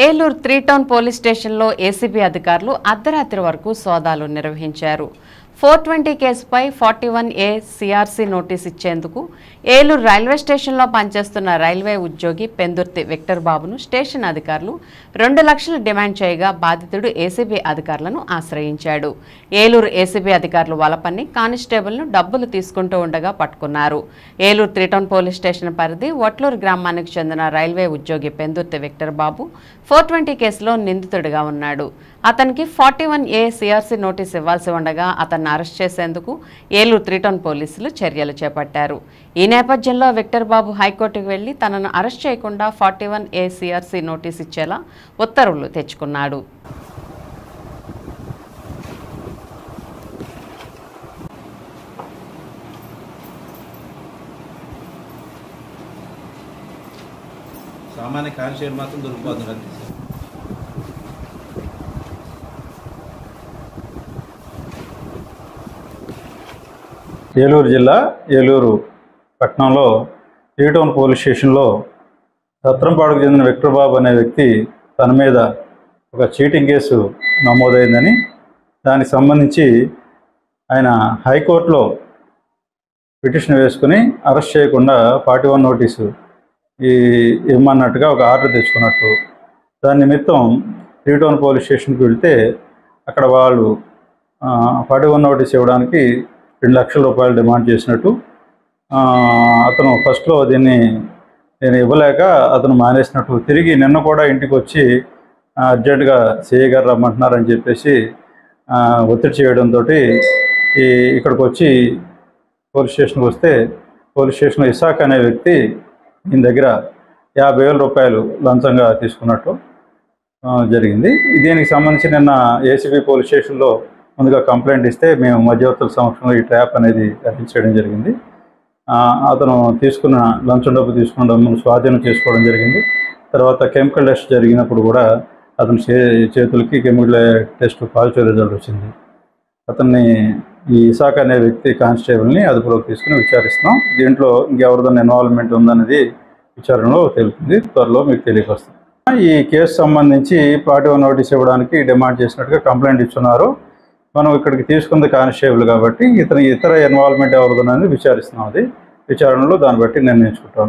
Eluru 3 town police స్టేషన్లో ACB అధికారులు అర్ధరాత్రి వరకు సోదాలు నిర్వహించారు. 420 కేసుపై 41A సిఆర్సీ నోటీస్ ఇచ్చేందుకు ఏలూరు రైల్వే స్టేషన్లో పనిచేస్తున్న రైల్వే ఉద్యోగి పెందుర్తి విక్టర్ బాబును స్టేషన్ అధికారులు 2 లక్షలు డిమాండ్ చేయగా బాధితుడు ఏసీబీ అధికారులను ఆశ్రయించాడు. ఏలూరు ఏసీబీ అధికారులు వలపన్ని కానిస్టేబుల్ను డబ్బులు తీసుకుంటూ ఉండగా పట్టుకున్నారు. ఏలూరు 3 టౌన్ పోలీస్ స్టేషన్ పరిధి వట్లూరు గ్రామానికి చెందిన రైల్వే ఉద్యోగి పెందుర్తి విక్టర్ బాబు 420 కేసులో నిందితుడిగా ఉన్నాడు. అతనికి 41A సిఆర్సీ నోటీస్ ఇవ్వాల్సి ఉండగా అతన్ని అరెస్ట్ చేసేందుకు ఏలూరు 3 టౌన్ పోలీసులు చర్యలు చేపట్టారు. ఈ నేపథ్యంలో విక్టర్ బాబు హైకోర్టుకు వెళ్లి తనను అరెస్ట్ చేయకుండా 41A సిఆర్సీ నోటీస్ ఇచ్చేలా ఉత్తర్వులు తెచ్చుకున్నాడు. సామాన్య కానిస్టేబుల్ మాత్రం దొరికిపోతుంది. ఏలూరు జిల్లా ఏలూరు పట్టణంలో 3 టౌన్ పోలీస్ స్టేషన్లో సత్రంపాడుకు చెందిన విక్టర్ బాబు అనే వ్యక్తి తన మీద ఒక చీటింగ్ కేసు నమోదైందని, దానికి సంబంధించి ఆయన హైకోర్టులో పిటిషన్ వేసుకుని అరెస్ట్ చేయకుండా 41 నోటీసు ఇవ్వమన్నట్టుగా ఒక ఆర్డర్ తెచ్చుకున్నట్టు, దాని నిమిత్తం 3 టౌన్ పోలీస్ స్టేషన్కి వెళ్తే అక్కడ వాళ్ళు 41 నోటీస్ ఇవ్వడానికి 2 లక్షల రూపాయలు డిమాండ్ చేసినట్టు, అతను ఫస్ట్లో దీన్ని నేను ఇవ్వలేక అతను మానేసినట్టు, తిరిగి నిన్న కూడా ఇంటికి వచ్చి అర్జెంటుగా సిఐ గారు రమ్మంటున్నారని చెప్పేసి ఒత్తిడి చేయడంతో ఇక్కడికి వచ్చి పోలీస్ స్టేషన్కి వస్తే పోలీస్ స్టేషన్లో ఇసాక్ అనే వ్యక్తి ఈయన దగ్గర 50,000 రూపాయలు లంచంగా తీసుకున్నట్టు జరిగింది. దీనికి సంబంధించి నిన్న ఏసీబీ పోలీస్ స్టేషన్లో ముందుగా కంప్లైంట్ ఇస్తే మేము మధ్యవర్తుల సమక్షంలో ఈ ట్రాప్ అనేది అరెస్ట్ చేయడం జరిగింది. అతను తీసుకున్న లంచం డబ్బు తీసుకున్న డబ్బును స్వాధీనం చేసుకోవడం జరిగింది. తర్వాత కెమికల్ టెస్ట్ జరిగినప్పుడు కూడా అతని చేతులకి కెమికల్ టెస్ట్ పాజిటివ్ రిజల్ట్ వచ్చింది. అతన్ని ఈ ఇసాక్ అనే వ్యక్తి కానిస్టేబుల్ని అదుపులోకి తీసుకుని విచారిస్తున్నాం. దీంట్లో ఇంకెవరిదైనా ఇన్వాల్వ్మెంట్ ఉందనేది విచారణలో తెలుస్తుంది. త్వరలో మీకు తెలియపరుస్తుంది. ఈ కేసు సంబంధించి 41 నోటీస్ ఇవ్వడానికి డిమాండ్ చేసినట్టుగా కంప్లైంట్ ఇచ్చున్నారు. మనం ఇక్కడికి తీసుకుంది కానిస్టేబుల్ కాబట్టి ఇతర ఇన్వాల్వ్మెంట్ ఎవరిదనేది విచారిస్తున్నాం. అది విచారణలో దాన్ని బట్టి నిర్ణయించుకుంటాం.